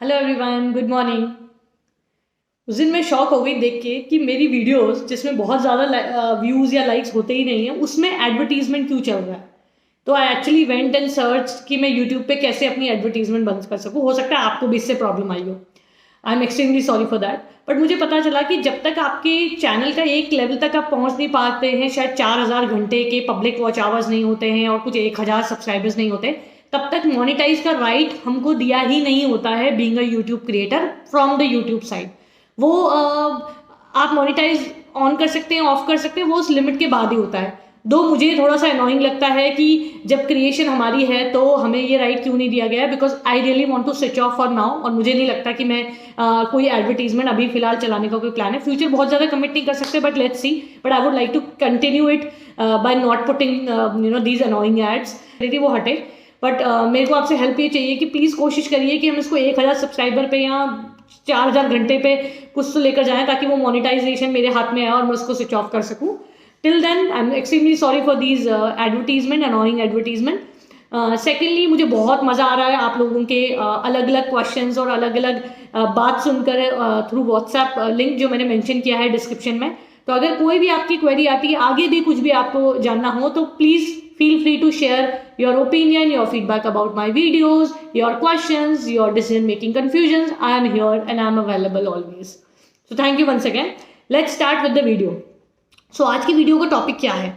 Hello everyone, good morning. उस दिन मैं शॉक हो गई देख के कि मेरी वीडियोस जिसमें बहुत ज़्यादा व्यूज़ या लाइक्स होते ही नहीं हैं उसमें एडवर्टीजमेंट क्यों चल रहा है। तो I actually went and search कि मैं यूट्यूब पे कैसे अपनी एडवर्टीजमेंट बंद कर सकूँ। हो सकता है आपको भी इससे प्रॉब्लम आई हो। आई am extremely sorry for that. But मुझे पता चला कि जब तक आपके चैनल का एक लेवल तक आप पहुंच नहीं पाते हैं, शायद 4,000 घंटे के पब्लिक वॉच आवर्स नहीं होते हैं और कुछ 1,000 सब्सक्राइबर्स नहीं होते, तब तक मोनेटाइज का राइट हमको दिया ही नहीं होता है being a YouTube creator from the YouTube side. वो आप मोनेटाइज ऑन कर सकते हैं, ऑफ कर सकते हैं, वो उस लिमिट के बाद ही होता है। दो मुझे थोड़ा सा अनोइंग लगता है कि जब क्रिएशन हमारी है तो हमें ये राइट क्यों नहीं दिया गया है, because I really want to switch off for now. और मुझे नहीं लगता कि मैं कोई एडवर्टीजमेंट अभी फिलहाल चलाने का कोई प्लान है। फ्यूचर बहुत ज़्यादा कमिट नहीं कर सकते, but let's see. But I would like to continue it by not putting these annoying ads. यदि वो हटे, बट मेरे को आपसे हेल्प ये चाहिए कि प्लीज़ कोशिश करिए कि हम इसको 1,000 सब्सक्राइबर पे या 4,000 घंटे पे कुछ तो लेकर जाएं, ताकि वो मोनेटाइजेशन मेरे हाथ में आए और मैं उसको स्विच ऑफ कर सकूं। Till then I am extremely sorry for these advertisement, annoying advertisement. Secondly, मुझे बहुत मज़ा आ रहा है आप लोगों के अलग अलग क्वेश्चंस और अलग अलग बात सुनकर थ्रू व्हाट्सएप लिंक जो मैंने मेंशन किया है डिस्क्रिप्शन में। तो अगर कोई भी आपकी क्वेरी आती है, आगे भी कुछ भी आपको जानना हो, तो please feel free to share your opinion, your feedback about my videos, your questions, your decision making confusions. I am here and I am available always. So thank you once again. Let's start with the video. So आज की video का topic क्या है?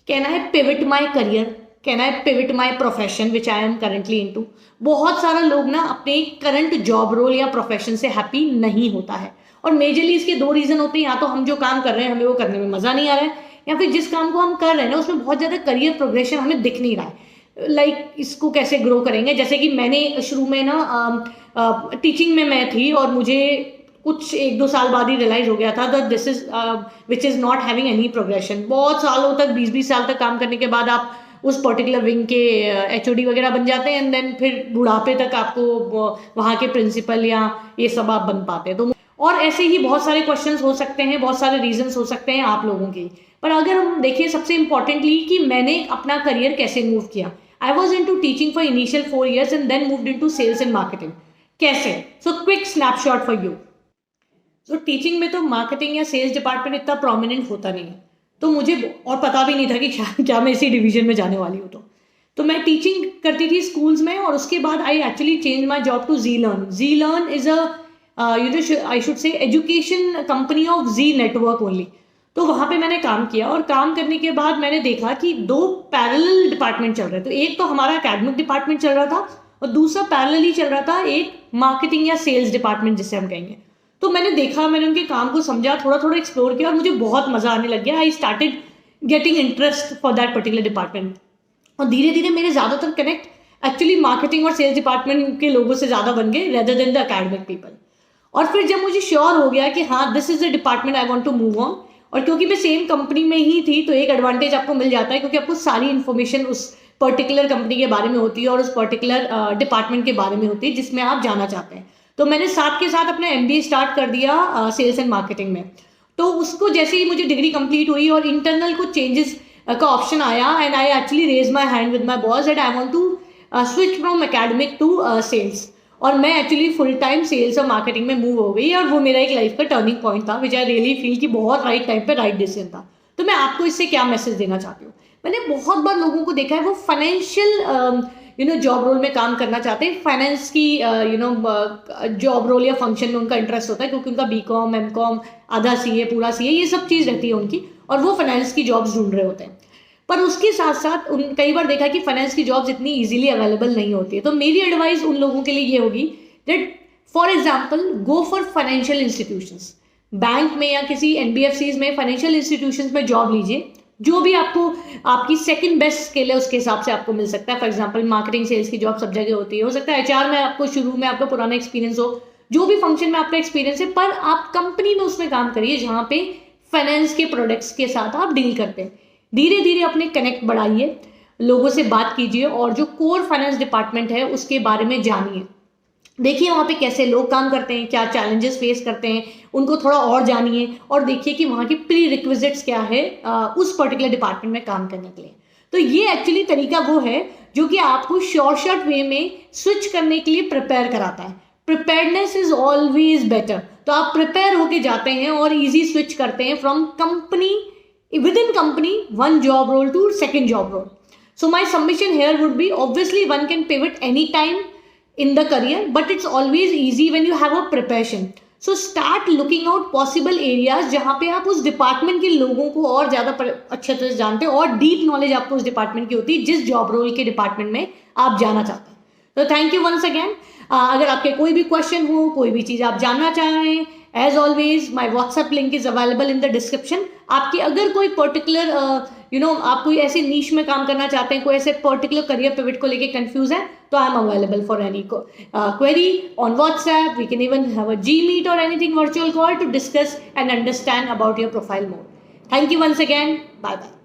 Can I pivot my career? Can I pivot my profession which I am currently into? बहुत सारा लोग ना अपने करंट जॉब रोल या प्रोफेशन से हैप्पी नहीं होता है, और मेजरली इसके दो रीजन होते हैं। या तो हम जो काम कर रहे हैं हमें वो करने में मजा नहीं आ रहा है, या फिर जिस काम को हम कर रहे हैं ना उसमें बहुत ज़्यादा करियर प्रोग्रेशन हमें दिख नहीं रहा है। लाइक इसको कैसे ग्रो करेंगे। जैसे कि मैंने शुरू में ना टीचिंग में मैं थी, और मुझे कुछ 1-2 साल बाद ही रियलाइज हो गया था that this is which is not having any progression. बहुत सालों तक, 20-20 साल तक काम करने के बाद आप उस पर्टिकुलर विंग के HOD वगैरह बन जाते हैं, एंड देन फिर बुढ़ापे तक आपको वहाँ के प्रिंसिपल या ये सब आप बन पाते हैं। तो और ऐसे ही बहुत सारे क्वेश्चंस हो सकते हैं, बहुत सारे रीजंस हो सकते हैं आप लोगों के। पर अगर हम देखिए सबसे इंपॉर्टेंटली कि मैंने अपना करियर कैसे मूव किया। I was into teaching for initial 4 years and then moved into sales and marketing. कैसे? So quick snapshot for you. So teaching में तो मार्केटिंग या सेल्स डिपार्टमेंट इतना प्रोमिनेंट होता नहीं है, तो मुझे और पता भी नहीं था कि क्या मैं इसी डिवीजन में जाने वाली हूँ। तो मैं टीचिंग करती थी स्कूल्स में, और उसके बाद I actually change my job to Zee Learn. Zee Learn is a I should say education company of Zee network only. तो वहाँ पे मैंने काम किया, और काम करने के बाद मैंने देखा कि 2 पैरेलल डिपार्टमेंट चल रहे थे। तो एक तो हमारा एकेडमिक डिपार्टमेंट चल रहा था, और दूसरा पैरेलल ही चल रहा था एक मार्केटिंग या सेल्स डिपार्टमेंट जिसे हम कहेंगे। तो मैंने देखा, मैंने उनके काम को समझा, थोड़ा थोड़ा एक्सप्लोर किया, और मुझे बहुत मजा आने लग गया। I started getting interest for that particular department, और धीरे धीरे मेरे ज़्यादातर कनेक्ट एक्चुअली मार्केटिंग और सेल्स डिपार्टमेंट के लोगों से ज़्यादा बन गए rather than the academic people. और फिर जब मुझे श्योर हो गया कि हाँ this is the department I want to move on, और क्योंकि मैं सेम कंपनी में ही थी, तो एक एडवांटेज आपको मिल जाता है, क्योंकि आपको सारी इन्फॉर्मेशन उस पर्टिकुलर कंपनी के बारे में होती है और उस पर्टिकुलर डिपार्टमेंट के बारे में होती है जिसमें आप जाना चाहते हैं। तो मैंने साथ के साथ अपना MBA स्टार्ट कर दिया सेल्स एंड मार्केटिंग में। तो उसको जैसे ही मुझे डिग्री कंप्लीट हुई और इंटरनल कुछ चेंजेस का ऑप्शन आया, and I actually raise my hand with my boss that I want to switch from academic to sales. और मैं एक्चुअली फुल टाइम सेल्स और मार्केटिंग में मूव हो गई, और वो मेरा एक लाइफ का टर्निंग पॉइंट था विच आई रियली फील कि बहुत राइट टाइम पे राइट डिसीजन था। तो मैं आपको इससे क्या मैसेज देना चाहती हूँ। मैंने बहुत बार लोगों को देखा है वो फाइनेंशियल जॉब रोल में काम करना चाहते हैं। फाइनेंस की जॉब रोल या फंक्शन में उनका इंटरेस्ट होता है, क्योंकि उनका BCom MCom आधा CA पूरा CA ये सब चीज़ रहती है उनकी, और वो फाइनेंस की जॉब्स ढूंढ रहे होते हैं। पर उसके साथ साथ कई बार देखा कि फाइनेंस की जॉब्स इतनी इजीली अवेलेबल नहीं होती है। तो मेरी एडवाइस उन लोगों के लिए ये होगी that for example go for financial institutions. Bank में या किसी NBFCs में, फाइनेंशियल इंस्टीट्यूशंस में जॉब लीजिए। जो भी आपको आपकी सेकंड बेस्ट स्किल है उसके हिसाब से आपको मिल सकता है। फॉर एग्जांपल मार्केटिंग सेल्स की जॉब सब जगह होती है, हो सकता है HR में आपको शुरू में आपका पुराना एक्सपीरियंस हो, जो भी फंक्शन में आपका एक्सपीरियंस है, पर आप कंपनी में उसमें काम करिए जहाँ पे फाइनेंस के प्रोडक्ट्स के साथ आप डील करते हैं। धीरे धीरे अपने कनेक्ट बढ़ाइए, लोगों से बात कीजिए, और जो कोर फाइनेंस डिपार्टमेंट है उसके बारे में जानिए। देखिए वहाँ पे कैसे लोग काम करते हैं, क्या चैलेंजेस फेस करते हैं, उनको थोड़ा और जानिए, और देखिए कि वहाँ के प्री रिक्विजिट्स क्या है उस पर्टिकुलर डिपार्टमेंट में काम करने के लिए। तो ये एक्चुअली तरीका वो है जो कि आपको शॉर्ट वे में स्विच करने के लिए प्रिपेयर कराता है। Preparedness is always better. तो आप प्रिपेयर होके जाते हैं और इजी स्विच करते हैं from company, within company, one job role to second job role. So my submission here would be, obviously one can pivot anytime in the career, but it's always easy when you have a preparation. So start looking out possible areas जहाँ पे आप उस department के लोगों को और ज़्यादा अच्छे तरह से जानते हो और डीप नॉलेज आपको उस डिपार्टमेंट की होती है जिस जॉब रोल के डिपार्टमेंट में आप जाना चाहते हैं। तो थैंक यू वंस अगेन। अगर आपके कोई भी क्वेश्चन हो, कोई भी चीज़ आप जानना चाहें, as always my WhatsApp link is available in the description. आपकी अगर कोई पर्टिकुलर आप कोई ऐसे नीश में काम करना चाहते हैं, कोई ऐसे पर्टिकुलर करियर पिवट को लेके कंफ्यूज है, तो I am available for any query on WhatsApp. We can even have a Gmeet or anything virtual call to discuss and understand about your profile more. Thank you once again. Bye bye.